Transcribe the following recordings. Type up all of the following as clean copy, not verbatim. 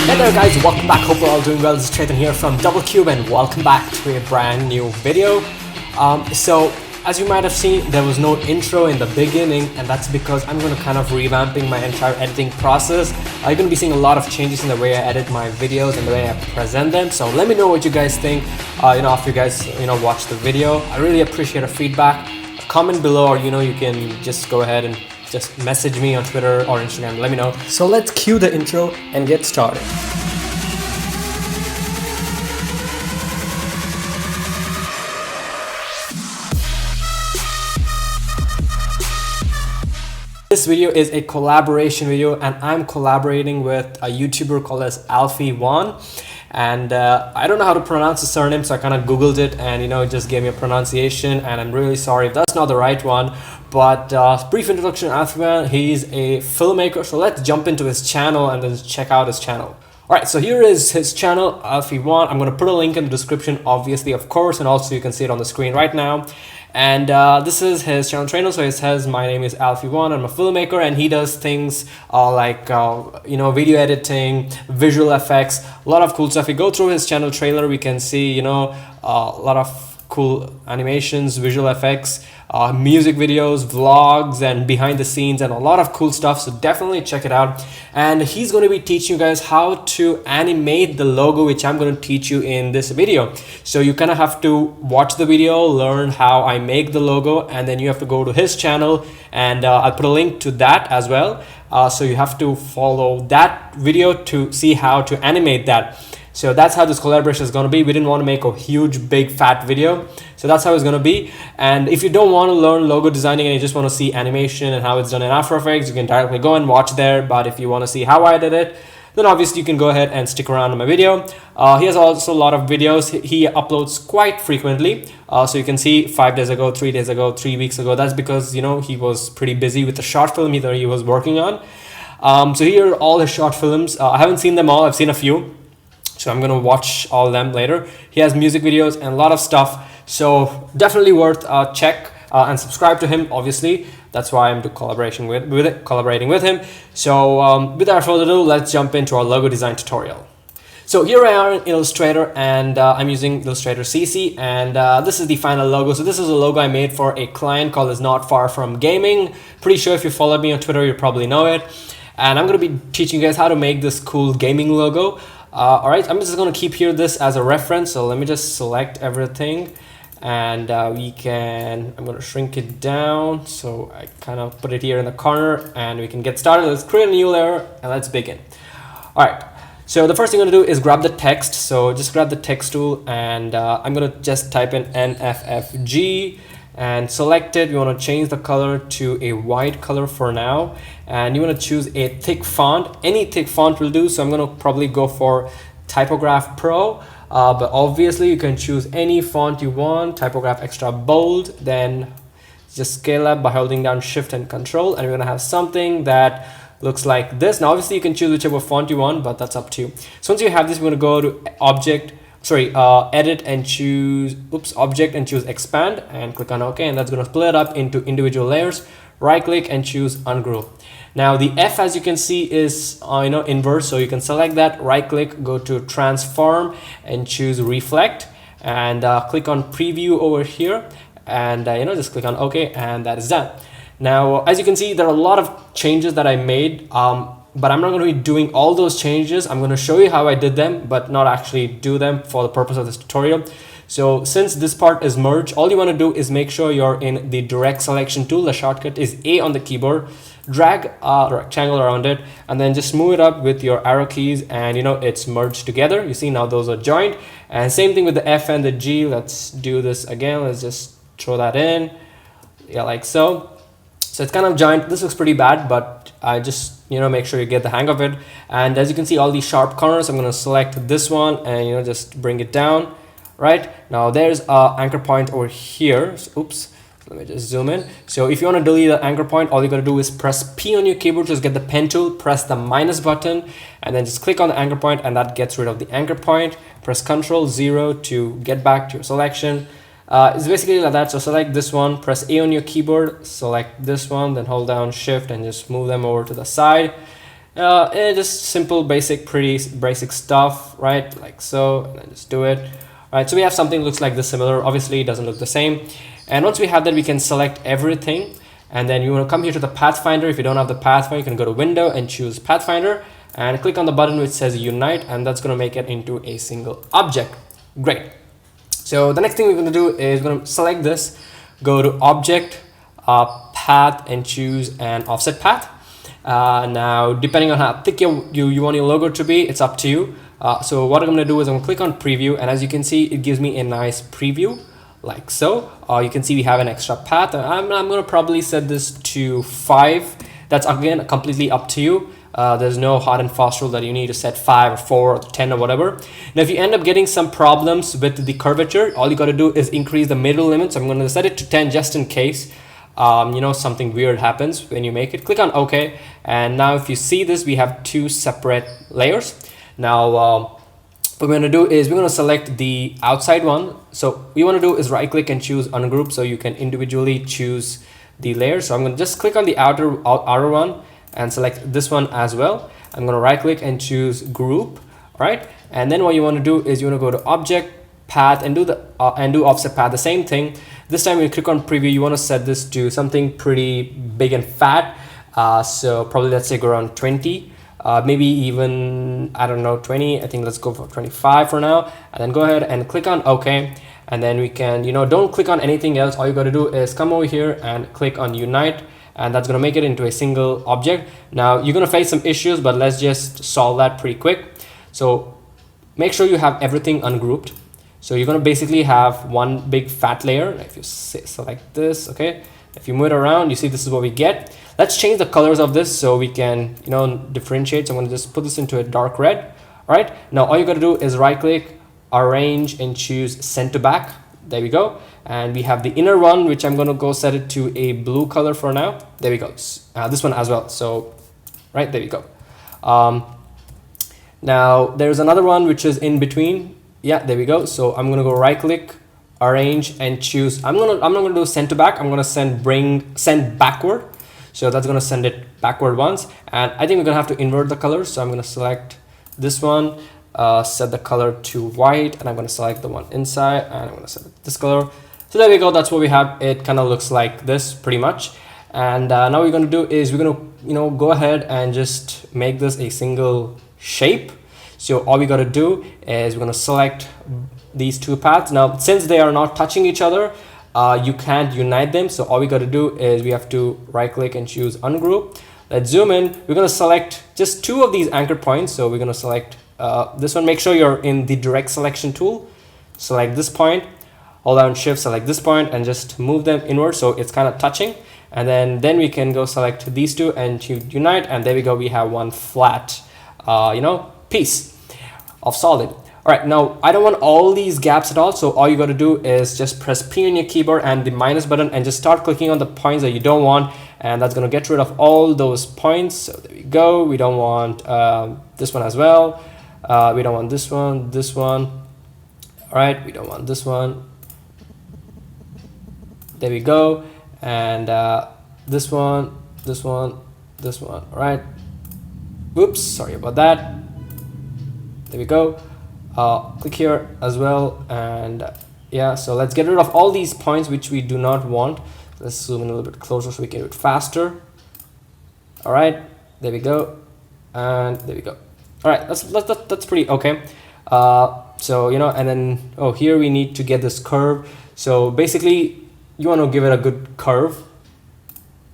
Hey there guys, welcome back. Hope you're all doing well. This is Chetan here from Double Cube and welcome back to a brand new video. So as you might have seen, there was no intro in the beginning, and that's because I'm going to kind of revamping my entire editing process. You're going to be seeing a lot of changes in the way I edit my videos and the way I present them. So let me know what you guys think after you guys watch the video. I really appreciate a feedback. Comment below, or you can just go ahead and just message me on Twitter or Instagram. Let me know. So let's cue the intro and get started. This video is a collaboration video, and I'm collaborating with a YouTuber called as Alfie Vaughan. And I don't know how to pronounce the surname, so I kind of googled it, and it just gave me a pronunciation, and I'm really sorry if that's not the right one. But brief introduction, Alfie Vaughan, he's a filmmaker. So let's jump into his channel and then check out his channel. Alright, so here is his channel, Alfie Vaughan. I'm going to put a link in the description, obviously, of course, and also you can see it on the screen right now. And this is his channel trainer. So it says, my name is Alfie Vaughan, I'm a filmmaker, and he does things like video editing, visual effects, a lot of cool stuff. If you go through his channel trailer, we can see a lot of cool animations, visual effects, music videos, vlogs, and behind the scenes, and a lot of cool stuff. So definitely check it out. And he's going to be teaching you guys how to animate the logo, which I'm going to teach you in this video. So you kind of have to watch the video, learn how I make the logo, and then you have to go to his channel, and I'll put a link to that as well. So you have to follow that video to see how to animate that. So that's how this collaboration is going to be. We didn't want to make a huge, big, fat video. So that's how it's going to be. And if you don't want to learn logo designing and you just want to see animation and how it's done in After Effects, you can directly go and watch there. But if you want to see how I did it, then obviously you can go ahead and stick around on my video. He has also a lot of videos. He uploads quite frequently. So you can see 5 days ago, 3 days ago, 3 weeks ago. That's because, he was pretty busy with the short film that he was working on. So here are all his short films. I haven't seen them all. I've seen a few. So I'm going to watch all of them later. He has music videos and a lot of stuff. So definitely worth a check and subscribe to him, obviously. That's why I'm collaborating with him. So without further ado, let's jump into our logo design tutorial. So here I am in Illustrator, and I'm using Illustrator CC, and this is the final logo. So this is a logo I made for a client called is Not Far From Gaming. Pretty sure if you followed me on Twitter, you probably know it. And I'm going to be teaching you guys how to make this cool gaming logo. Alright, I'm just going to keep here this as a reference. So let me just select everything, and I'm going to shrink it down. So I kind of put it here in the corner, and we can get started. Let's create a new layer and let's begin. Alright, so the first thing I'm going to do is grab the text. So just grab the text tool, and I'm going to just type in NFFG and select it. You want to change the color to a white color for now, and you want to choose a thick font. Any thick font will do. So I'm going to probably go for Typograph Pro, but obviously you can choose any font you want. Typograph Extra Bold, then just scale up by holding down Shift and Control, and we're going to have something that looks like this. Now obviously you can choose whichever font you want, but that's up to you. So once you have this, we're going to go to edit and choose object and choose expand, and click on OK, and that's going to split it up into individual layers. Right click and choose ungroup. Now the F, as you can see, is inverse, so you can select that, right click, go to transform and choose reflect, and click on preview over here, and just click on OK, and that is done. Now as you can see, there are a lot of changes that I made, but I'm not going to be doing all those changes. I'm going to show you how I did them, but not actually do them for the purpose of this tutorial. So since this part is merged, all you want to do is make sure you're in the direct selection tool. The shortcut is A on the keyboard. Drag a rectangle around it, and then just move it up with your arrow keys, and it's merged together. You see now those are joined. And same thing with the F and the G. Let's do this again. Let's just throw that in, yeah, like so. So it's kind of joined. This looks pretty bad, but I just make sure you get the hang of it. And as you can see, all these sharp corners, I'm going to select this one and just bring it down. Right now there's a anchor point over here. So, oops, let me just zoom in. So if you want to delete the anchor point, all you got to do is press P on your keyboard. Just get the pen tool, press the minus button, and then just click on the anchor point, and that gets rid of the anchor point. Press Ctrl 0 to get back to your selection. It's basically like that. So select this one, press A on your keyboard, select this one, then hold down Shift and just move them over to the side. Just simple, pretty basic stuff, right? Like so, and then just do it. All right, so we have something looks like this similar. Obviously, it doesn't look the same. And once we have that, we can select everything. And then you want to come here to the Pathfinder. If you don't have the Pathfinder, you can go to Window and choose Pathfinder and click on the button which says Unite, and that's going to make it into a single object. Great. So the next thing we're going to do is we're going to select this, go to Object, Path, and choose an offset path. Now, depending on how thick you want your logo to be, it's up to you. So what I'm going to do is I'm going to click on Preview, and as you can see, it gives me a nice preview like so. You can see we have an extra path. I'm going to probably set this to 5. That's again completely up to you. There's no hard and fast rule that you need to set 5 or 4 or 10 or whatever. Now, if you end up getting some problems with the curvature, all you got to do is increase the middle limit. So I'm going to set it to 10 just in case you know, something weird happens when you make it. Click on OK, and now if you see this, we have 2 separate layers. Now what we're going to do is we're going to select the outside one. So what you want to do is right click and choose ungroup, so you can individually choose the layer. So I'm going to just click on the outer one and select this one as well. I'm going to right click and choose group, right? And then what you want to do is you want to go to Object, Path, and do offset path. The same thing. This time when you click on Preview, you want to set this to something pretty big and fat. So probably let's say go around 20, maybe even, I don't know, 20. I think let's go for 25 for now, and then go ahead and click on OK. And then we can, you know, don't click on anything else. All you got to do is come over here and click on Unite, and that's going to make it into a single object. Now you're going to face some issues, but let's just solve that pretty quick. So make sure you have everything ungrouped. So you're going to basically have one big fat layer. If you select this, okay, if you move it around, you see this is what we get. Let's change the colors of this so we can, you know, differentiate. So I'm going to just put this into a dark red. All right, now all you got to do is right click, arrange, and choose send to back. There we go. And we have the inner one, which I'm going to go set it to a blue color for now. There we go. This one as well. So right, there we go. Now there's another one which is in between. Yeah, there we go. So I'm gonna go right click, arrange, and choose. I'm not gonna do send to back. I'm gonna send backward. So that's gonna send it backward once. And I think we're gonna have to invert the colors. So I'm gonna select this one, set the color to white, and I'm gonna select the one inside, and I'm gonna set this color. So there we go. That's what we have. It kind of looks like this pretty much. And now what we're gonna do is we're gonna, you know, go ahead and just make this a single shape. So all we got to do is we're going to select these 2 paths. Now, since they are not touching each other, you can't unite them. So all we got to do is we have to right click and choose ungroup. Let's zoom in. We're going to select just 2 of these anchor points. So we're going to select this one. Make sure you're in the direct selection tool. Select this point, hold down shift, select this point, and just move them inward so it's kind of touching. And then we can go select these 2 and choose unite. And there we go. We have one flat, you know, piece of solid. All right, now I don't want all these gaps at all, so all you got to do is just press P on your keyboard and the minus button and just start clicking on the points that you don't want, and that's going to get rid of all those points. So there we go. We don't want this one as well. We don't want this one, all right, we don't want this one. There we go. And this one, all right. Oops, sorry about that. There we go. Click here as well, and yeah, so let's get rid of all these points which we do not want. Let's zoom in a little bit closer so we can do it faster. All right, there we go, and there we go. All right, that's pretty okay. So, you know, and then here we need to get this curve. So basically you want to give it a good curve.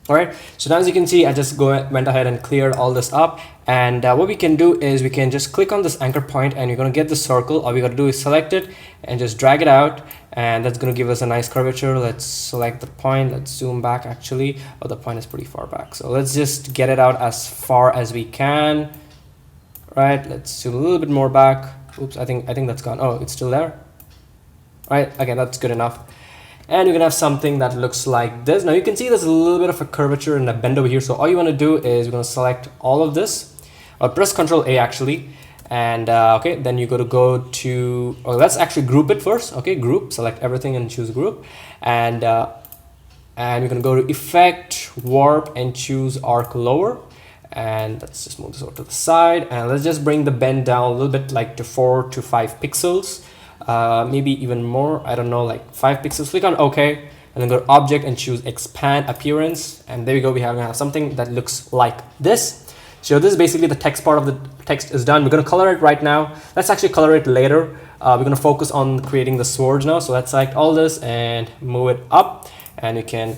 All right, so now as you can see, I just went ahead and cleared all this up. And what we can do is we can just click on this anchor point, and you're going to get the circle. All we got to do is select it and just drag it out, and that's going to give us a nice curvature. Let's select the point. Let's zoom back actually. Oh, the point is pretty far back. So let's just get it out as far as we can. Right, let's zoom a little bit more back. Oops, I think that's gone. Oh, it's still there. All right, again, that's good enough. And you're gonna have something that looks like this. Now you can see there's a little bit of a curvature and a bend over here. So all you want to do is you're gonna select all of this, or press Ctrl A actually, and okay, then you got to go to, let's actually group it first. Okay, group, select everything and choose group, and you're gonna go to Effect, Warp, and choose Arc Lower, And let's just move this over to the side, and let's just bring the bend down a little bit, like to 4 to 5 pixels, maybe even more, I don't know, like 5 pixels. Click on OK, and then go to object and choose expand appearance, and there we go. We have something that looks like this. So this is basically the text part of the text is done. We're going to color it right now. Let's actually color it later. We're going to focus on creating the swords now. So let's select all this and move it up, and you can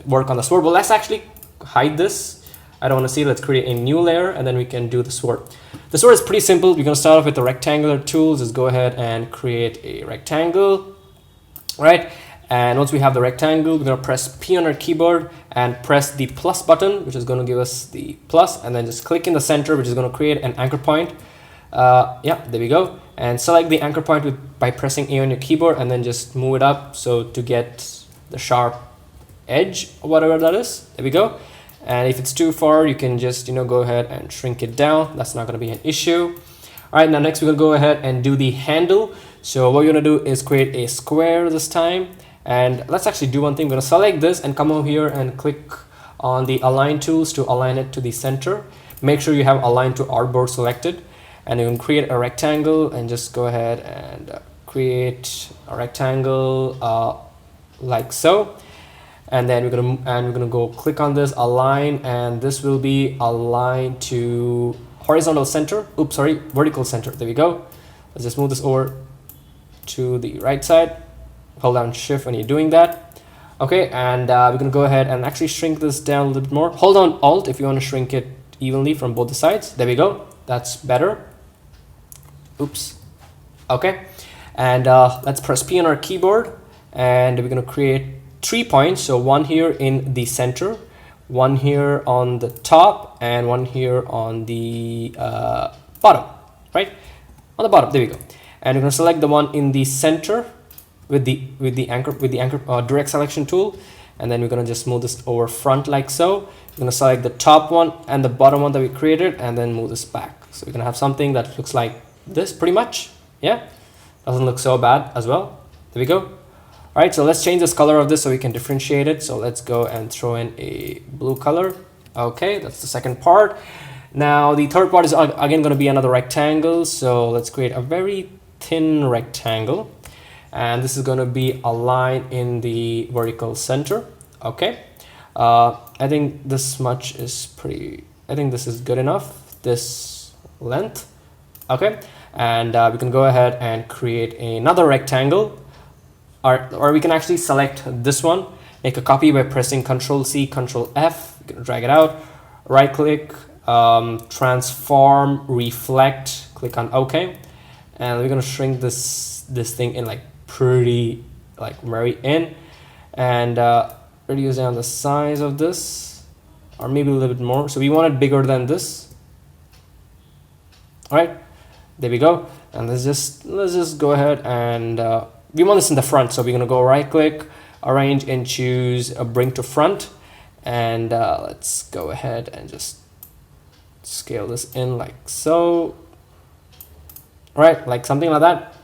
work on the sword. Well, let's actually hide this. I don't want to see. Let's create a new layer, and then we can do the sword. The sword is pretty simple. We're going to start off with the rectangular tools. Just go ahead and create a rectangle, right? And once we have the rectangle, we're going to press P on our keyboard and press the plus button, which is going to give us the plus, and then just click in the center, which is going to create an anchor point. Yeah, there we go. And select the anchor point by pressing A on your keyboard, and then just move it up so to get the sharp edge or whatever that is. There we go. And if it's too far, you can just go ahead and shrink it down. That's not going to be an issue. All right, now next we're going to go ahead and do the handle. So what we're going to do is create a square this time. And let's actually do one thing. We're going to select this and come over here and click on the align tools to align it to the center. Make sure you have align to artboard selected, and you can create a rectangle and just go ahead and create a rectangle like so. And then we're gonna go click on this align, and this will be aligned to horizontal center. Oops, sorry, vertical center. There we go. Let's just move this over to the right side. Hold down shift when you're doing that. Okay, and we're gonna go ahead and actually shrink this down a little bit more. Hold on alt if you want to shrink it evenly from both the sides. There we go. That's better. Oops. Okay, and let's press P on our keyboard, and we're gonna create 3 points. So one here in the center, one here on the top, and one here on the bottom, right? On the bottom, there we go. And we're going to select the one in the center with the anchor direct selection tool, and then we're going to just move this over front like so. We're going to select the top one and the bottom one that we created, and then move this back. So we're going to have something that looks like this pretty much. Yeah, doesn't look so bad as well. There we go. All right, so let's change this color of this so we can differentiate it. So let's go and throw in a blue color. Okay, that's the second part. Now the third part is again going to be another rectangle. So let's create a very thin rectangle, and this is going to be aligned in the vertical center. Okay, I think this much is I think this is good enough, this length. Okay, and we can go ahead and create another rectangle. Or we can actually select this one, make a copy by pressing Ctrl C, Ctrl F, you can drag it out, right click, transform, reflect, click on OK, and we're gonna shrink this thing in like pretty very in, and reduce down the size of this, or maybe a little bit more. So we want it bigger than this. All right, there we go. And let's just go ahead and we want this in the front, so we're going to go right click, arrange, and choose bring to front, and let's go ahead and just scale this in like so, right, like something like that.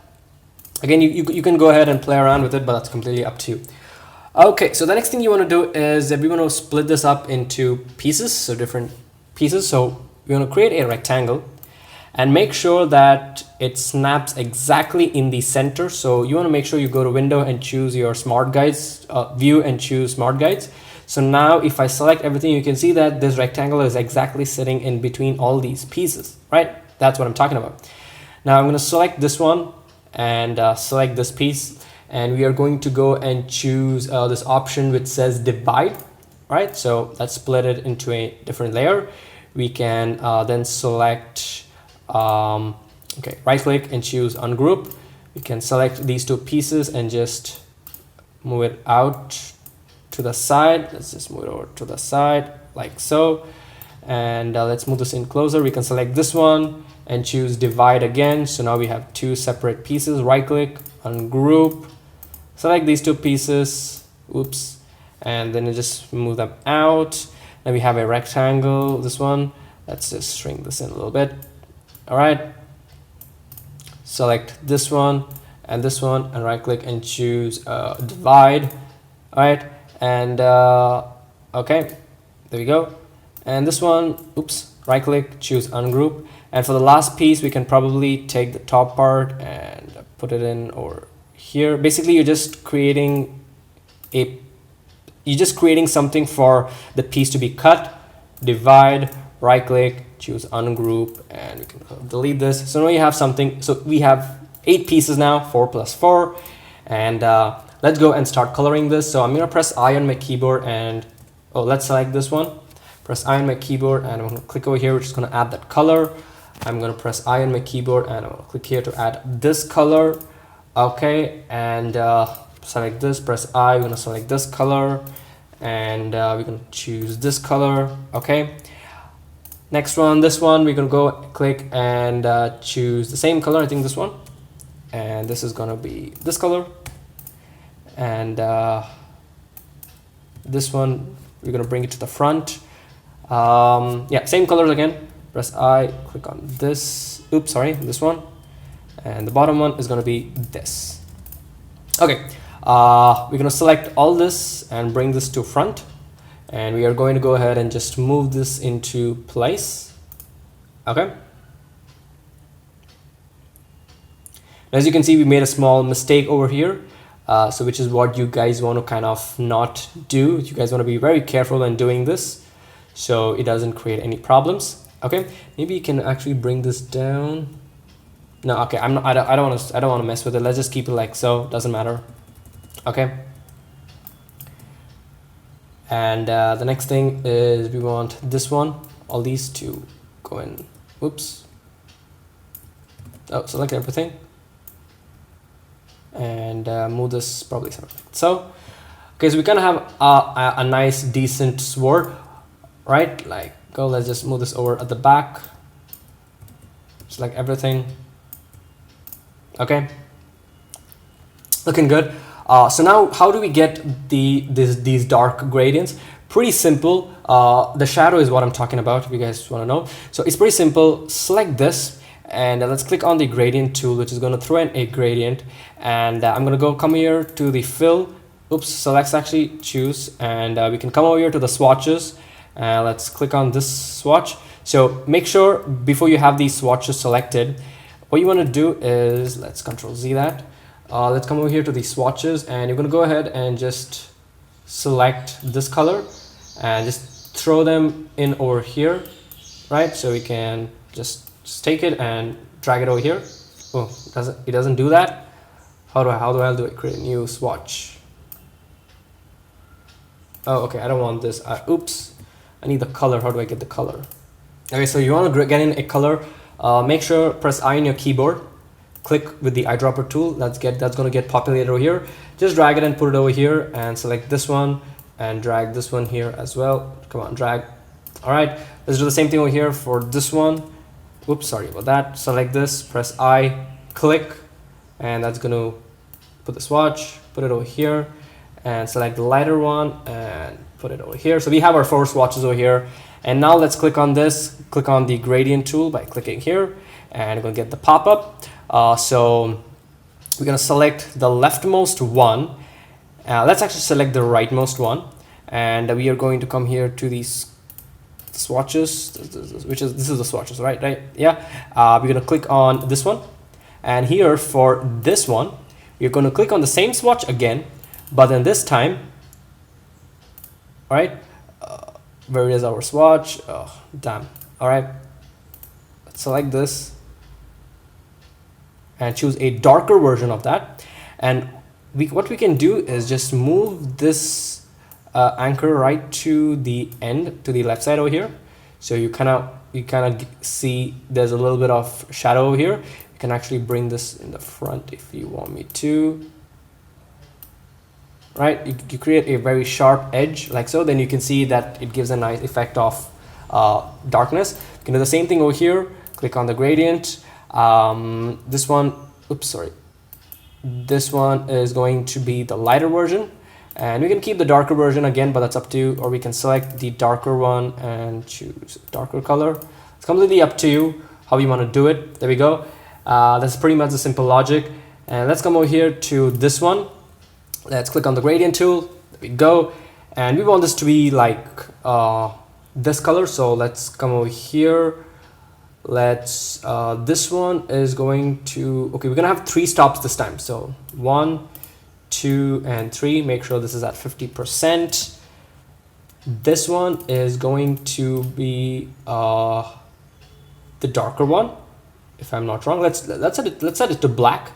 Again, you can go ahead and play around with it, but that's completely up to you. Okay, so the next thing you want to do is that we want to split this up into pieces, so different pieces. So we're going to create a rectangle and make sure that it snaps exactly in the center. So you want to make sure you go to window and choose your smart guides view and choose smart guides. So now if I select everything, you can see that this rectangle is exactly sitting in between all these pieces, right? That's what I'm talking about. Now I'm going to select this one and select this piece, and we are going to go and choose this option which says divide, right? So let's split it into a different layer. We can then select okay, right click and choose ungroup. We can select these two pieces and just move it out to the side. Let's just move it over to the side like so, and let's move this in closer. We can select this one and choose divide again. So now we have two separate pieces. Right click, ungroup, select these two pieces, oops, and then just move them out. Now we have a rectangle, this one. Let's just shrink this in a little bit. All right, select this one and right click and choose divide. All right, and okay, there we go. And this one, oops, right click, choose ungroup. And for the last piece, we can probably take the top part and put it in over here. Basically, you're just creating something for the piece to be cut. Divide, right click, choose ungroup, and we can delete this. So now you have something. So we have 8 pieces now, 4 plus 4. And let's go and start coloring this. So I'm gonna press I on my keyboard and, let's select this one. Press I on my keyboard and I'm gonna click over here, which is gonna add that color. I'm gonna press I on my keyboard and I'm gonna click here to add this color. Okay, and select this, press I, we're gonna select this color, and we're gonna choose this color. Okay, next one, this one, we're gonna go click and choose the same color, I think this one, and this is gonna be this color, and this one, we're gonna bring it to the front. Yeah, same colors again. Press I, click on this, this one, and the bottom one is going to be this. Okay, we're going to select all this and bring this to front, and we are going to go ahead and just move this into place. Okay, as you can see, we made a small mistake over here, so which is what you guys want to kind of not do. You guys want to be very careful when doing this so it doesn't create any problems. Okay, maybe you can actually bring this down. No, okay, I don't want to mess with it. Let's just keep it like so, doesn't matter. Okay, and the next thing is we want this one, all these to go in. Oops. Select everything and move this probably so. Okay, so we kind of have a nice decent sword, right? Like, let's just move this over at the back, select everything. Okay, looking good. So now how do we get these dark gradients? Pretty simple. The shadow is what I'm talking about, if you guys want to know. So it's pretty simple. Select this and let's click on the gradient tool, which is going to throw in a gradient, and I'm going to come here to the fill. Actually choose, and we can come over here to the swatches. Let's click on this swatch. So make sure before you have these swatches selected, what you want to do is, let's Control Z that. Let's come over here to the swatches, and you're going to go ahead and just select this color and just throw them in over here, right? So we can just take it and drag it over here. Oh, it doesn't do that. How do I do it? Create a new swatch. Oh, okay, I don't want this. Oops, I need the color. How do I get the color? Okay, so you want to get in a color. Make sure press I on your keyboard. Click with the eyedropper tool. That's going to get populated over here. Just drag it and put it over here, and select this one and drag this one here as well. Come on, drag. All right, let's do the same thing over here for this one. Oops, sorry about that. Select this, press I, click, and that's going to put the swatch, put it over here, and select the lighter one and put it over here. So we have our 4 swatches over here. And now let's click on this, click on the gradient tool by clicking here, and we're gonna get the pop-up. So we're gonna select the leftmost one. Let's actually select the rightmost one, and we are going to come here to these swatches, this is the swatches, right? Yeah. We're gonna click on this one, and here for this one, we're gonna click on the same swatch again, but then this time, all right. Where is our swatch? Oh, damn. All right, let's select this and choose a darker version of that. And what we can do is just move this anchor right to the end, to the left side over here. So you kind of see there's a little bit of shadow over here. You can actually bring this in the front if you want me to. Right, you create a very sharp edge like so, then you can see that it gives a nice effect of darkness. You can do the same thing over here. Click on the gradient. This one, this one is going to be the lighter version, and we can keep the darker version again, but that's up to you, or we can select the darker one and choose darker color. It's completely up to you how you want to do it. There we go. That's pretty much the simple logic. And let's come over here to this one. Let's click on the gradient tool. There we go. And we want this to be like this color. So let's come over here. Let's this one is going to, okay, we're gonna have 3 stops this time. So 1, 2, and 3. Make sure this is at 50%. This one is going to be the darker one, if I'm not wrong. Let's set it to black.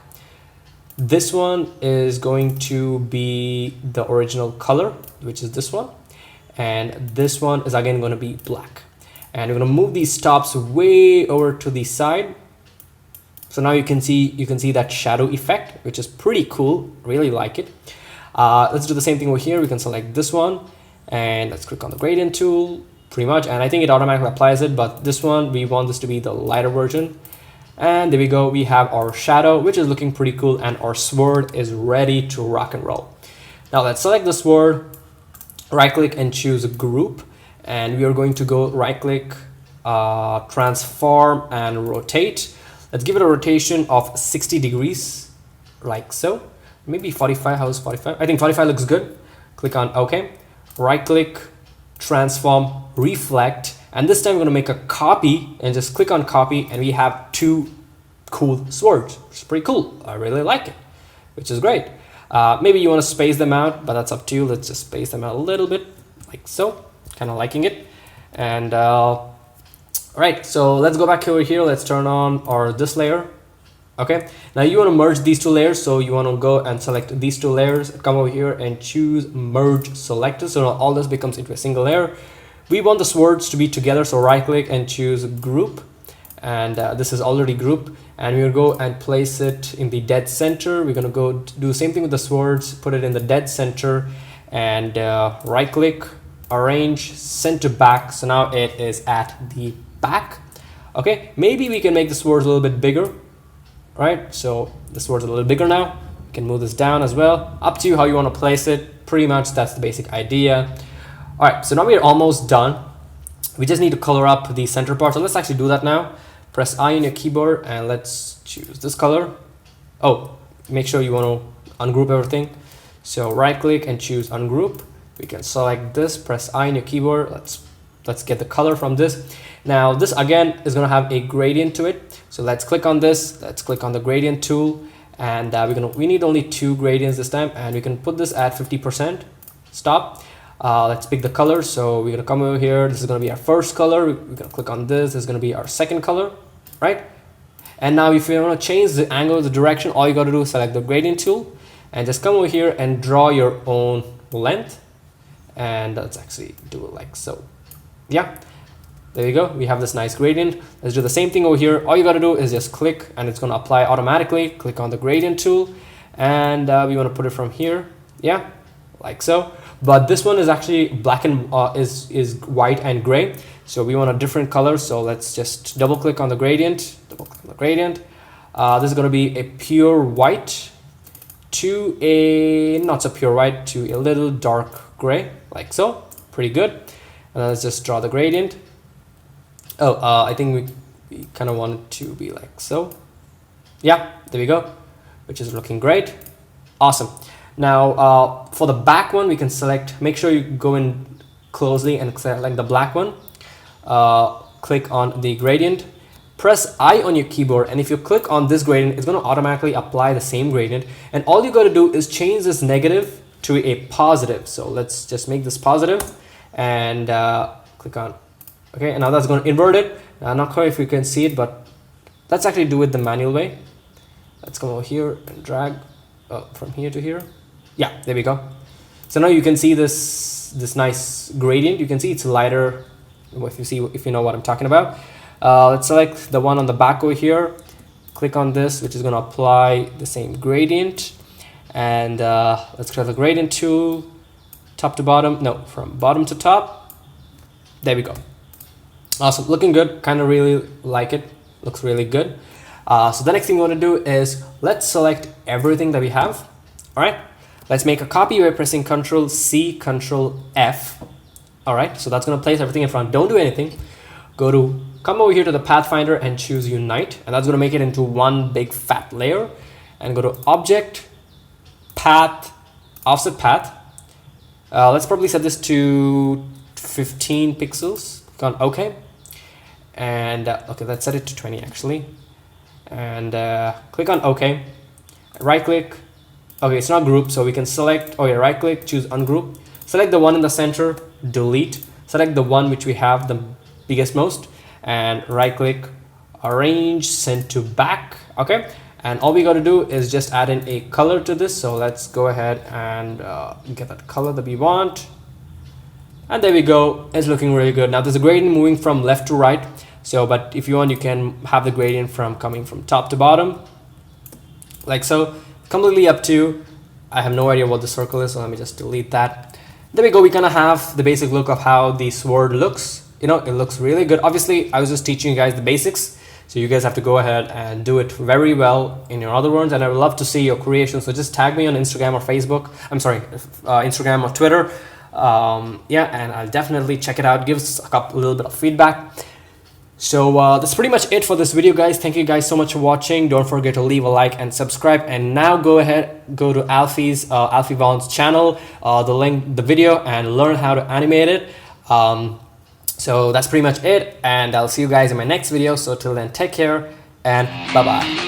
This one is going to be the original color, which is this one, and this one is again going to be black. And we're going to move these stops way over to the side. So now you can see that shadow effect, which is pretty cool. Really like it. Let's do the same thing over here. We can select this one and let's click on the gradient tool pretty much. And I think it automatically applies it, but this one, we want this to be the lighter version. And there we go. We have our shadow, which is looking pretty cool. And our sword is ready to rock and roll. Now let's select the sword, right click and choose a group. And we are going to go right click, transform and rotate. Let's give it a rotation of 60 degrees, like so. Maybe 45, how's 45? I think 45 looks good. Click on OK. Right click, transform, reflect. And this time we're going to make a copy and just click on copy. And we have 2 cool swords, which is pretty cool. I really like it, which is great. Maybe you want to space them out, but that's up to you. Let's just space them out a little bit, like so. Kind of liking it. And all right, so let's go back over here. Let's turn on this layer. Okay, now you want to merge these 2 layers, so you want to go and select these 2 layers, come over here and choose merge selector. So now all this becomes into a single layer. We want the swords to be together, so right click and choose group, and this is already group, and we'll go and place it in the dead center. We're going to go do the same thing with the swords, put it in the dead center, and right click, arrange, center back. So now it is at the back. Okay, maybe we can make the swords a little bit bigger. Right, so the sword's a little bigger now. You can move this down as well. Up to you how you want to place it. Pretty much that's the basic idea. All right, so now we're almost done. We just need to color up the center part. So let's actually do that now. Press I on your keyboard and let's choose this color. Oh, make sure you want to ungroup everything. So right click and choose ungroup. We can select this, press I on your keyboard. Let's get the color from this. Now this again is going to have a gradient to it. So let's click on this. Let's click on the gradient tool, and we need only 2 gradients this time, and we can put this at 50%. Stop. Let's pick the color. So we're going to come over here. This is going to be our first color. We're going to click on this. This is going to be our second color, right? And now if you want to change the angle, the direction, all you got to do is select the gradient tool and just come over here and draw your own length. And let's actually do it like so. Yeah, there you go. We have this nice gradient. Let's do the same thing over here. All you got to do is just click and it's going to apply automatically. Click on the gradient tool and we want to put it from here. Yeah, like so. But this one is actually black and is white and gray. So we want a different color. So let's just double click on the gradient. Double click on the gradient. This is going to be a pure white to a not so pure white to a little dark gray, like so. Pretty good. And let's just draw the gradient. Oh, I think we kind of want it to be like so. Yeah, there we go, which is looking great. Awesome. Now for the back one, we can select, make sure you go in closely and select the black one. Click on the gradient, press I on your keyboard, and if you click on this gradient, it's going to automatically apply the same gradient. And all you got to do is change this negative to a positive. So let's just make this positive and click on. Okay, and now that's going to invert it. Now, I'm not sure if you can see it, but let's actually do it the manual way. Let's come over here and drag from here to here. Yeah, there we go. So now you can see this nice gradient. You can see it's lighter if you know what I'm talking about. Let's select the one on the back over here. Click on this, which is going to apply the same gradient. And let's grab the gradient tool, top to bottom. No, from bottom to top. There we go. Awesome, looking good. Kind of really like it. Looks really good. So the next thing we want to do is let's select everything that we have. All right, let's make a copy by pressing Ctrl C, Ctrl F. All right, so that's going to place everything in front. Don't do anything. Come over here to the Pathfinder and choose Unite, and that's going to make it into one big fat layer. And go to Object, Path, Offset Path. Let's probably set this to 15 pixels. Click on OK. And okay, let's set it to 20 actually. And click on OK. Right click. Okay, it's not grouped, so we can select, okay, right click, choose ungroup. Select the one in the center, delete. Select the one which we have the biggest most, and right click, arrange, send to back. Okay, and all we got to do is just add in a color to this. So let's go ahead and get that color that we want. And there we go. It's looking really good. Now there's a gradient moving from left to right. So, but if you want, you can have the gradient coming from top to bottom, like so. Completely up to you. I have no idea what the circle is, so let me just delete that. There we go. We kind of have the basic look of how the sword looks. You know, it looks really good. Obviously, I was just teaching you guys the basics, so you guys have to go ahead and do it very well in your other ones. And I would love to see your creation. So just tag me on Instagram or Facebook. I'm sorry, Instagram or Twitter. Yeah, and I'll definitely check it out. Give us a little bit of feedback. So that's pretty much it for this video, guys. Thank you guys so much for watching. Don't forget to leave a like and subscribe. And now go to Alfie Vaughan's channel, the video, and learn how to animate it. So that's pretty much it, and I'll see you guys in my next video. So till then, take care and bye bye.